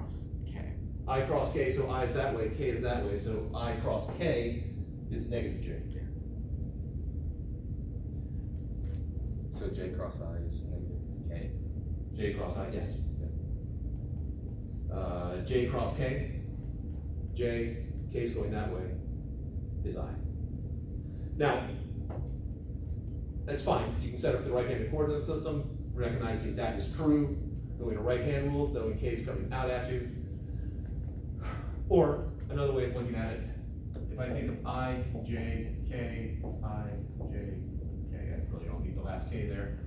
cross K. I cross K, so I is that way, K is that way, so I cross K is negative J. Yeah. So J cross I is negative K. J cross I, yes. J cross K, J, K is going that way, is I. Now, that's fine. You can set up the right-handed coordinate system, recognizing that is true, going a right-hand rule, knowing K is coming out at you. Or, another way of looking at it, if I think of I, J, K, I, J, K, I really don't need the last K there.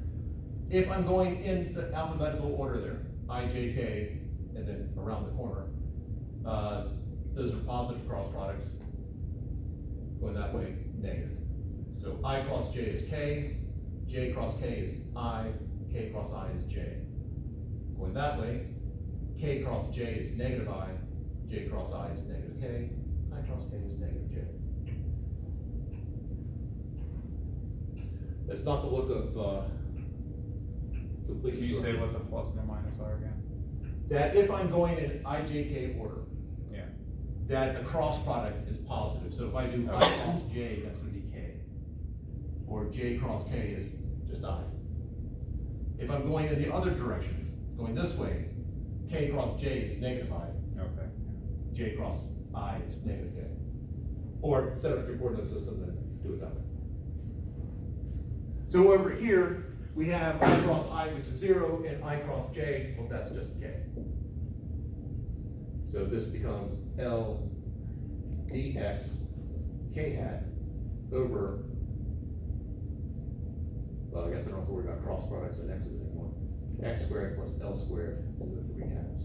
If I'm going in the alphabetical order there, I, J, K, and then around the corner, those are positive cross products. Going that way, negative. So I cross J is K, J cross K is I, K cross I is J. Going that way, K cross J is negative I, J cross I is negative K, I cross K is negative J. That's not the look of complete. Can you say what the plus and the minus are again? That if I'm going in IJK order, Yeah. that the cross product is positive. So if I do I Okay. cross J, that's gonna be K. Or J cross K is just I. If I'm going in the other direction, going this way, K cross J is negative I, Okay. J cross I is negative K. Or set up your coordinate system and do it that way. So over here, we have I cross I, which is 0, and I cross J, well, that's just K. So this becomes L dx K hat over, well, I guess I don't have to worry about cross products and x's anymore. X squared plus L squared to the 3 halves.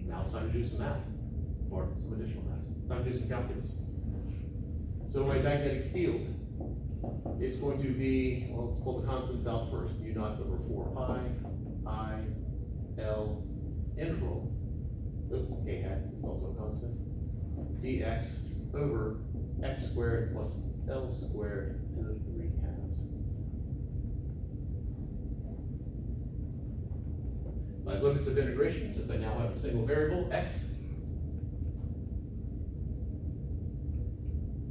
Now it's time to do some math, or some additional math. Time to do some calculus. So my magnetic field is going to be, well, let's pull the constants out first. U naught over 4 pi I L integral, K hat is also a constant, dx over x squared plus L squared to the 3 halves. My limits of integration, since I now have a single variable, x.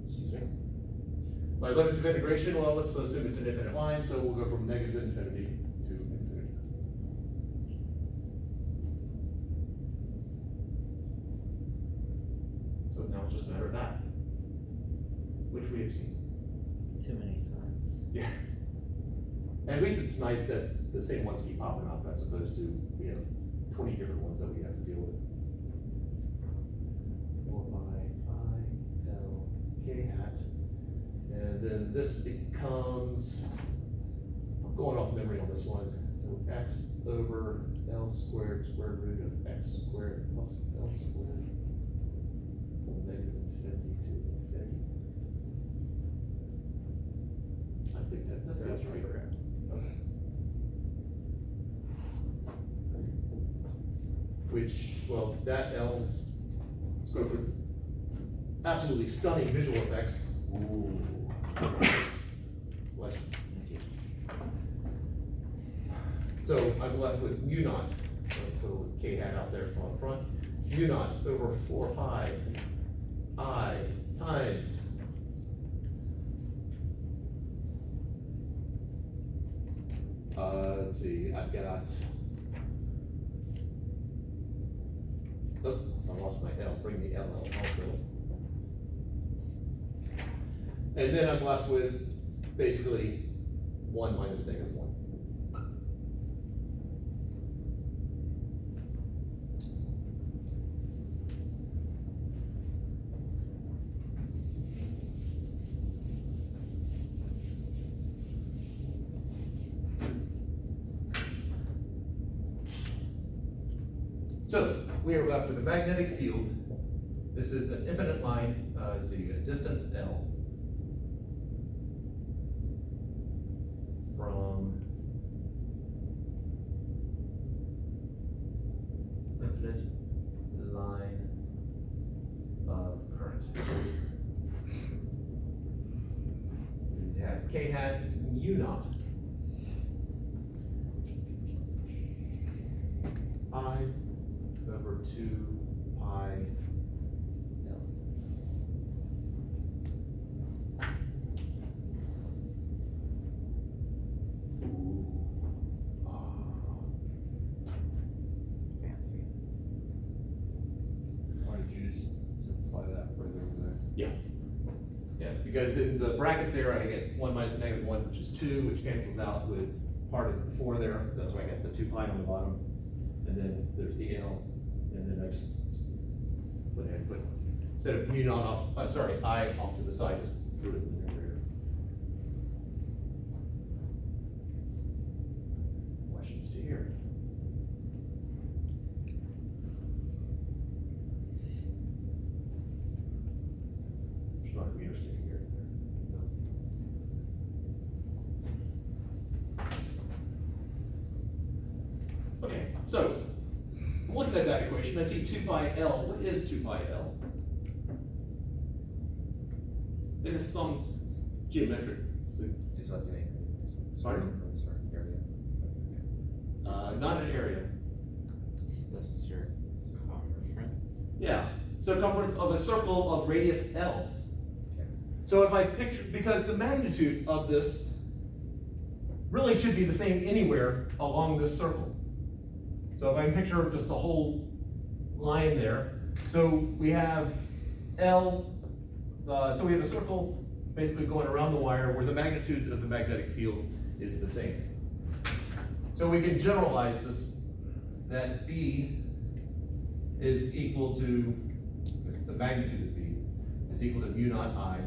Excuse me. My limits of integration, well, let's assume it's an infinite line, so we'll go from negative infinity to infinity. So now it's just a matter of that, which we have seen. Too many times. Yeah. At least it's nice that the same ones keep popping up as opposed to we have 20 different ones that we have to deal with. 4 pi I L K hat. And then this becomes, I'm going off memory on this one. So x over L squared square root of x squared plus L squared from negative infinity to infinity. I think that feels right. Okay. Which, well, that L is, let's go for absolutely stunning visual effects. Ooh. Bless you. Thank you. So I'm left with mu naught, I'll put a little K hat out there from the front, mu naught over 4 pi I times let's see, I've got, oh, I lost my L, bring the L out also. And then I'm left with basically 1 minus negative 1. So we are left with a magnetic field. This is an infinite line, let's see, a distance L from infinite line of current. have k hat u naught. I over 2 pi L. Fancy. Why did you just simplify that further over there? Yeah. Yeah, because in the brackets there, I get 1 minus negative 1, which is 2, which cancels out with part of the 4 there. So that's why I got the 2 pi on the bottom. And then there's the L. And then I just went ahead and put, instead of mu naught off, I off to the side, just threw it in the numerator. Questions to hear? There's not a meter sticking here. Okay, so looking at that equation, I see 2 pi L. What is 2 pi L? It is some geometric. It's like an area. Pardon? From a certain area. Not an area. The circumference. Yeah, circumference of a circle of radius L. Okay. So if I picture, because the magnitude of this really should be the same anywhere along this circle. So if I picture just the whole line there, so we have L, so we have a circle basically going around the wire where the magnitude of the magnetic field is the same. So we can generalize this, that B is equal to, the magnitude of B is equal to mu naught I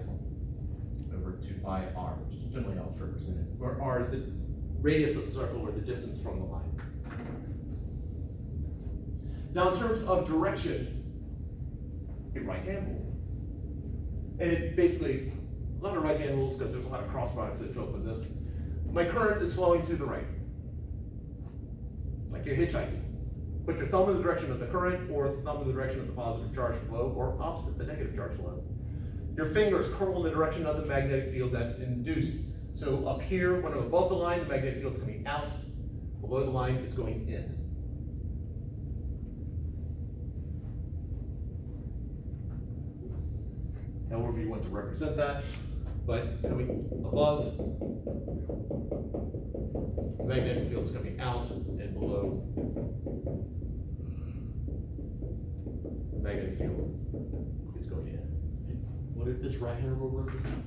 over 2 pi R, which is generally how it's represented, where R is the radius of the circle or the distance from the line. Now, in terms of direction, a right-hand rule. And it basically, a lot of right-hand rules, because there's a lot of cross products that show up in this. My current is flowing to the right. Like you're hitchhiking. Put your thumb in the direction of the current, or the thumb in the direction of the positive charge flow, or opposite the negative charge flow. Your fingers curl in the direction of the magnetic field that's induced. So up here, when I'm above the line, the magnetic field's coming out. Below the line, it's going in. However you want to represent that, but coming above, the magnetic field is coming out, and below, the magnetic field is going in. What does this right-hand rule represent?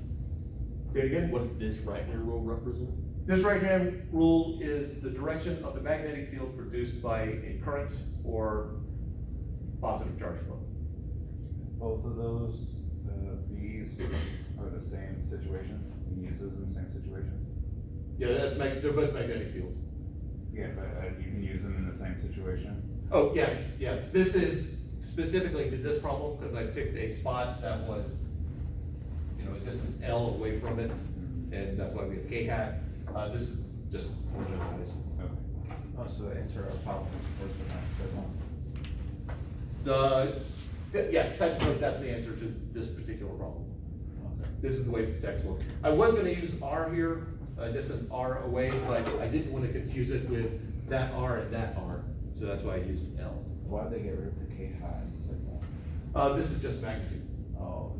Say it again? What does this right-hand rule represent? This right-hand rule is the direction of the magnetic field produced by a current or positive charge flow. Both of those, B's are the same situation? You use those in the same situation? Yeah, they're both magnetic fields. Yeah, but you can use them in the same situation? Oh, yes, yes. This is specifically to this problem because I picked a spot that was, a distance L away from it, and that's why we have K hat. This is just generalized. Okay. Oh, so the answer of problem is worse than that. Yes, technically that's the answer to this particular problem. Okay. This is the way the text looks. I was going to use R here, distance R away, but I didn't want to confuse it with that R and that R, so that's why I used L. Why'd they get rid of the K hat instead of that? This is just magnitude. Oh,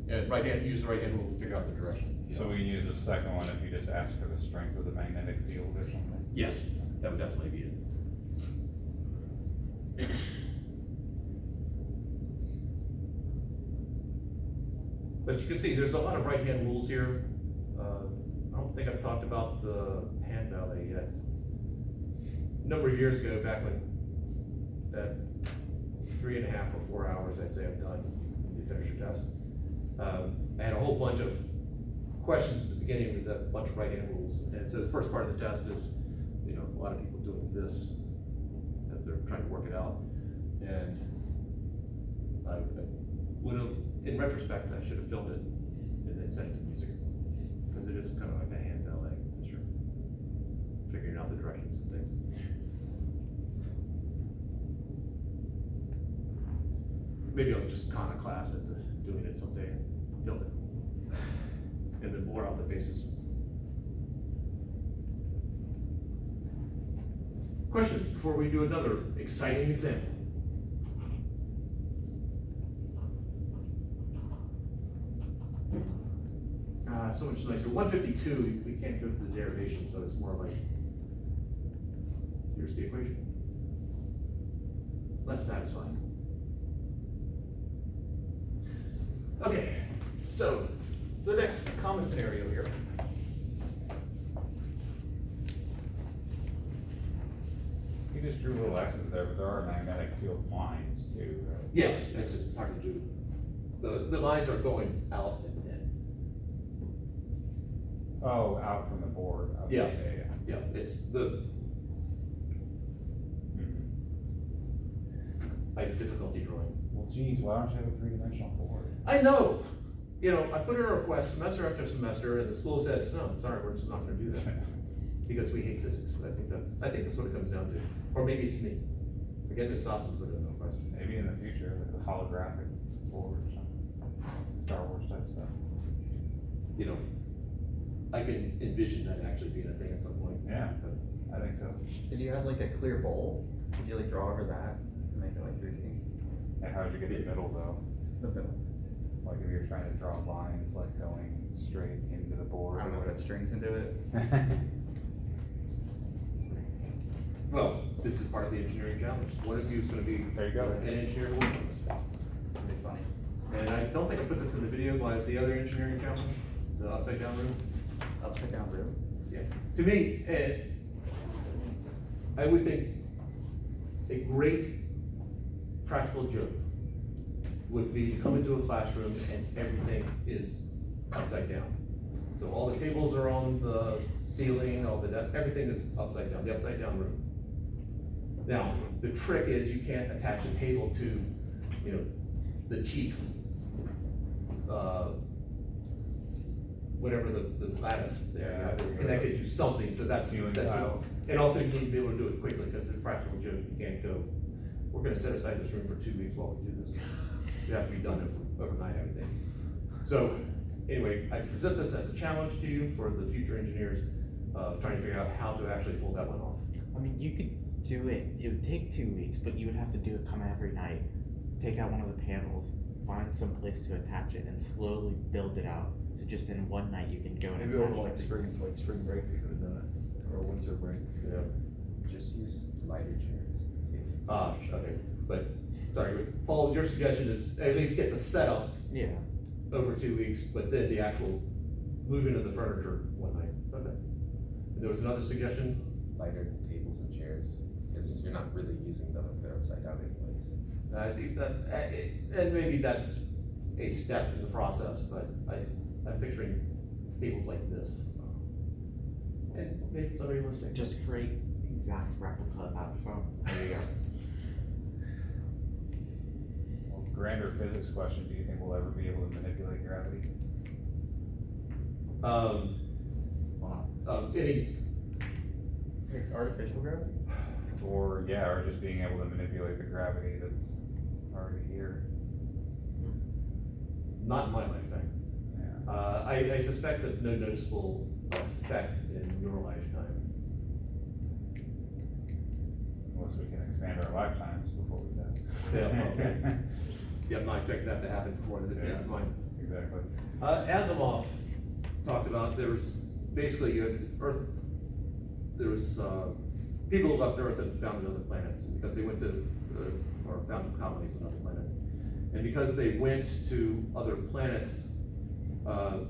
yeah. Use the right hand rule to figure out the direction. So we can use the second one if you just ask for the strength of the magnetic field or something? Yes, that would definitely be it. But you can see there's a lot of right-hand rules here. I don't think I've talked about the hand ballet yet. A number of years ago, back when at 3.5 or 4 hours, I'd say I'm done, you finish your test. I had a whole bunch of questions at the beginning with a bunch of right-hand rules. And so the first part of the test is, a lot of people doing this as they're trying to work it out. And I would have, in retrospect, I should have filmed it and then sent it to music. Because it is kind of like a hand ballet as you're figuring out the directions and things. Maybe I'll just con a class at doing it someday and film it. and then bore out the faces. Questions before we do another exciting example? So much nicer. 152, we can't go through the derivation, so it's more like, here's the equation. Less satisfying. Okay, so the next common scenario here. You just drew little X's there, but there are magnetic field lines too, right? Yeah, that's just hard to do. The lines are going out and in. Oh, out from the board. Okay, Yeah. yeah. Yeah, it's the, Mhm. I have difficulty drawing. Well, geez, why don't you have a three-dimensional board? I know, you know, I put in a request semester after semester, and the school says, no, sorry, we're just not gonna do that. Because we hate physics. I think that's what it comes down to. Or maybe it's me. Again, Miss Sausage put in no question. Maybe in the future, like a holographic board or something, Star Wars type stuff. You know, I can envision that actually being a thing at some point. Yeah, But I think so. Did you have like a clear bowl? Could you like draw over that and make it like 3D? And how'd you get the middle though? The middle. Like if you're trying to draw lines like going straight into the board. I don't know, put strings into it. Well, this is part of the engineering challenge. One of you is gonna be There you go. an engineer who works on this. That'd be funny. And I don't think I put this in the video, but the other engineering challenge, the upside down room. Upside down room. Yeah. To me, I would think a great practical joke would be to come into a classroom and everything is upside down. So all the tables are on the ceiling, everything is upside down, the upside down room. Now, the trick is you can't attach a table to, you know, the cheap, whatever the lattice there, you have to connect it to something, so that's. Ceiling that's what- tiles. And also you need to be able to do it quickly, because it's a practical joke, you can't go, we're gonna set aside this room for 2 weeks while we do this. You have to be done overnight, everything. So, anyway, I present this as a challenge to you for the future engineers of trying to figure out how to actually pull that one off. I mean, you could do it, it would take 2 weeks, but you would have to do it come every night, take out one of the panels, find some place to attach it, and slowly build it out. So just in one night, you can go and Maybe attach over like it. spring break we could have done it. Or winter break. Yeah. Just use lighter chairs. Okay, but, sorry, but Paul, your suggestion is at least get the setup Yeah, over 2 weeks, but then the actual moving of the furniture one night. Okay. And there was another suggestion? Lighter tables and chairs, because you're not really using them if they're upside down anyways. I see that, and maybe that's a step in the process, but I'm picturing tables like this. And maybe somebody listening. just create exact replicas out of foam. There you go. Well, grander physics question, do you think we'll ever be able to manipulate gravity? Any, Like artificial gravity? Or, yeah, or just being able to manipulate the gravity that's already here? not in my lifetime. Yeah. I suspect that no noticeable effect in your lifetime. Unless we can expand our lifetimes before we die. Yeah, okay. Yeah, I'm not expecting that to happen before the end of mine. Exactly. Asimov talked about, there was basically, you had Earth, there was, people who left Earth and found other planets, because they went to, or found colonies on other planets. And because they went to other planets,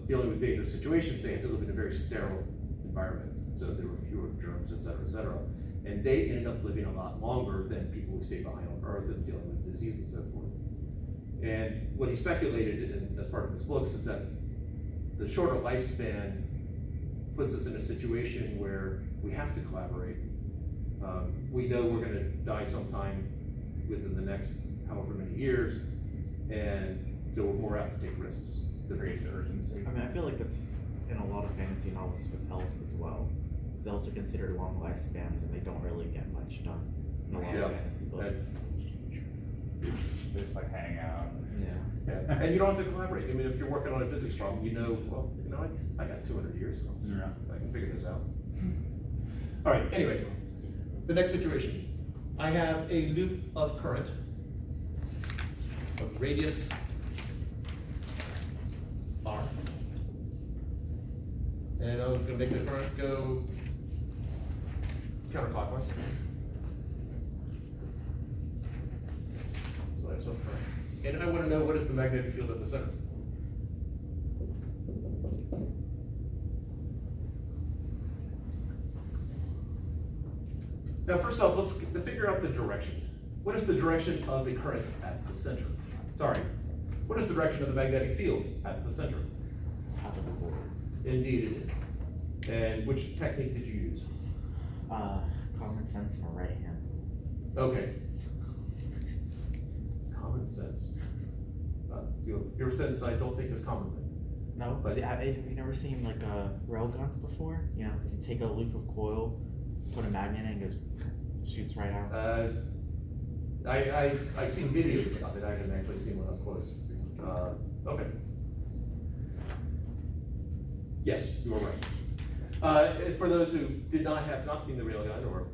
dealing with dangerous situations, they had to live in a very sterile environment. So there were fewer germs, et cetera, et cetera. And they ended up living a lot longer than people who stayed behind on Earth and dealing with disease and so forth. And what he speculated, and as part of his books, is that the shorter lifespan puts us in a situation where we have to collaborate. We know we're gonna die sometime within the next however many years, and so we're more apt to take risks. Creates urgency. I mean, I feel like that's in a lot of fantasy novels with elves as well. Because elves are considered long lifespans and they don't really get much done in a lot Yeah, of fantasy books. They just like hang out. Yeah. Yeah, and you don't have to collaborate. I mean, if you're working on a physics problem, you know, well, you know, I got 200 years, so Yeah. I can figure this out. All right, anyway, the next situation. I have a loop of current of radius R. And I'm gonna make the current go counterclockwise. So I have some current. And I wanna know what is the magnetic field at the center. Now, first off, let's figure out the direction. What is the direction of the current at the center? Sorry, what is the direction of the magnetic field at the center? Top of the board. Indeed it is. And which technique did you use? Common sense and a right hand. Okay. Common sense. Your sense I don't think is common. No, But- see, have you never seen like rail guns before? You know, you take a loop of coil, put a magnet in, and it goes shoots right out. I've seen videos of it, I haven't actually seen one up close. Okay. Yes, you are right. For those who have not seen the railgun, or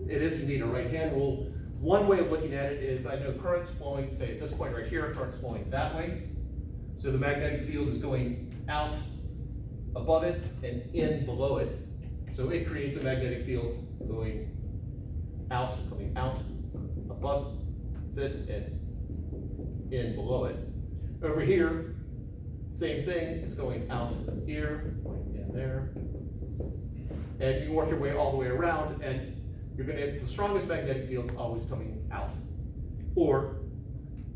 it is indeed a right hand rule, one way of looking at it is I know current's flowing, say at this point right here, current's flowing that way. So the magnetic field is going out above it and in below it. So it creates a magnetic field going out, coming out above it and in below it. Over here, same thing, it's going out here, going in there. And you work your way all the way around, and you're gonna get the strongest magnetic field always coming out. Or,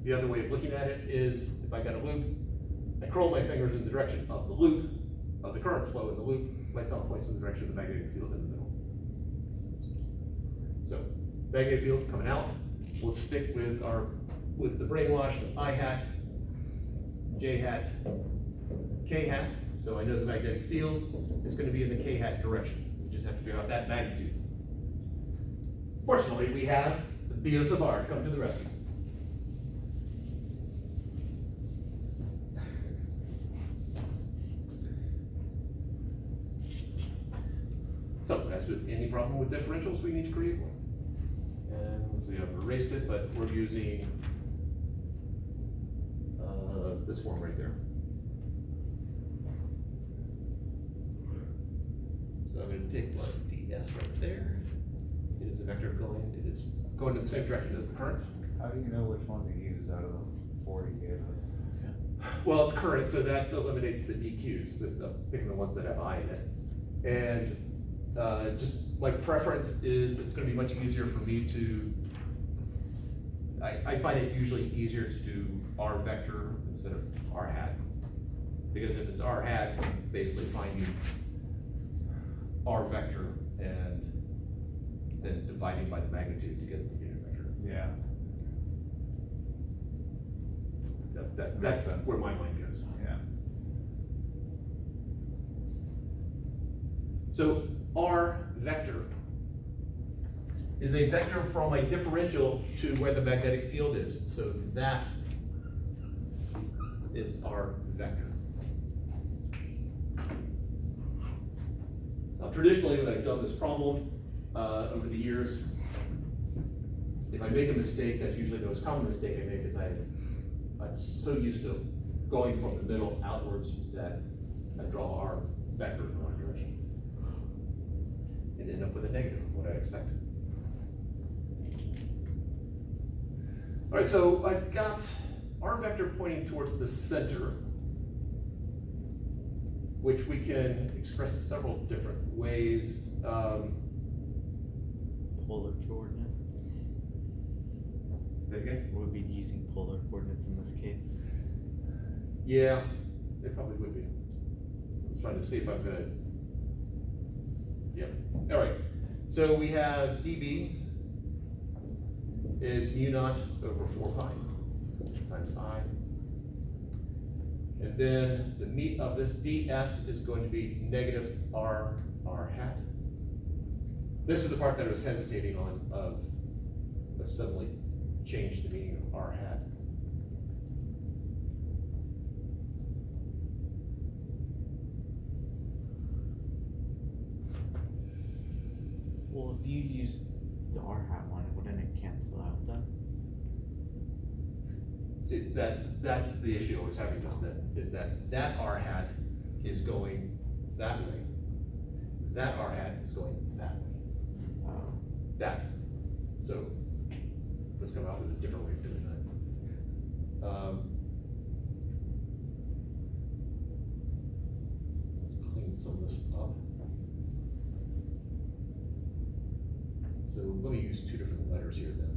the other way of looking at it is, if I got a loop, I curl my fingers in the direction of the loop, of the current flow in the loop, my thumb points in the direction of the magnetic field in the middle. So, magnetic field coming out, we'll stick with the brainwashed I hat, J hat, K hat. So I know the magnetic field is gonna be in the K hat direction. We just have to figure out that magnitude. Fortunately, we have the Bios of R come to the rescue. So, as with any problem with differentials, we need to create one. And let's see, I've erased it, but we're using this form right there. So I'm gonna take my ds right there. It is a vector it is going in the same direction as the current. How do you know which one to use out of the 4 you gave us? Well, it's current, so that eliminates the DQs, picking the ones that have I in it. And just my preference is it's gonna be much easier for me to, I find it usually easier to do R vector instead of R hat. Because if it's R hat, I'm basically finding R vector and then dividing by the magnitude to get the unit vector. Yeah. That's Makes sense. where my mind goes. Yeah. So R vector is a vector from a differential to where the magnetic field is. So that is R vector. Now traditionally, when I've done this problem over the years, if I make a mistake, that's usually the most common mistake I make, is I'm so used to going from the middle outwards that I draw R vector in the wrong direction and end up with a negative of what I expected. All right, so I've got R vector pointing towards the center, which we can express several different ways. Polar coordinates. Say it again? Would be using polar coordinates in this case. Yeah, they probably would be. I'm trying to see if I'm gonna. Yep. All right. So we have dB is mu naught over 4 pi times I. And then the meat of this ds is going to be negative r hat. This is the part that I was hesitating on of suddenly change the meaning of R hat. Well, if you use the R hat one, wouldn't it cancel out then? See, that's the issue I was having, is that R hat is going that way. That R hat is going that way. That. So, let's come out with a different way of doing that. Let's clean some of this up. So let me use two different letters here then.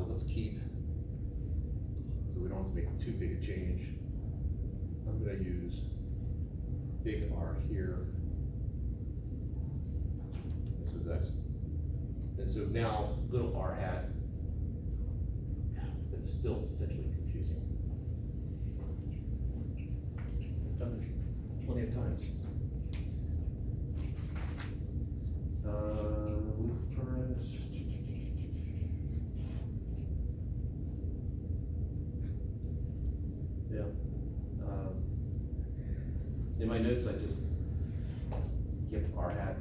Let's keep, so we don't have to make too big a change. I'm gonna use big R here. And so and so now little R hat, it's still potentially confusing. I've done this plenty of times. Loop current. Yeah. In my notes, I just get R hat.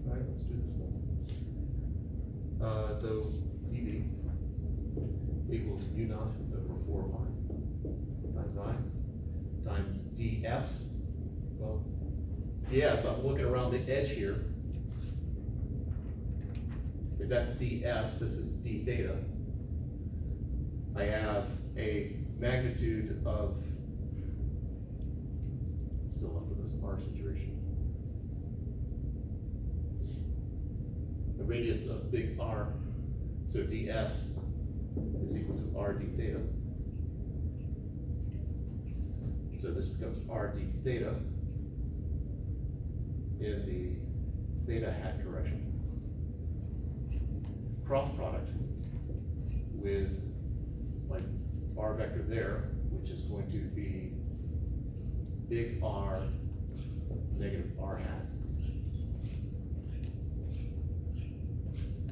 All right, let's do this then. So dV equals mu naught over 4 pi times I times ds. Well, ds, I'm looking around the edge here. If that's ds, this is d theta. I have a magnitude of, still up with this R situation. The radius of big R, so ds is equal to r d theta. So this becomes r d theta in the theta hat direction. Cross product with like r vector there, which is going to be big R negative r hat.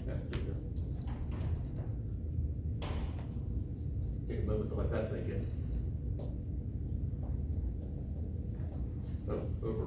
Okay, there you go. Take a moment to let that sink in. Oh, over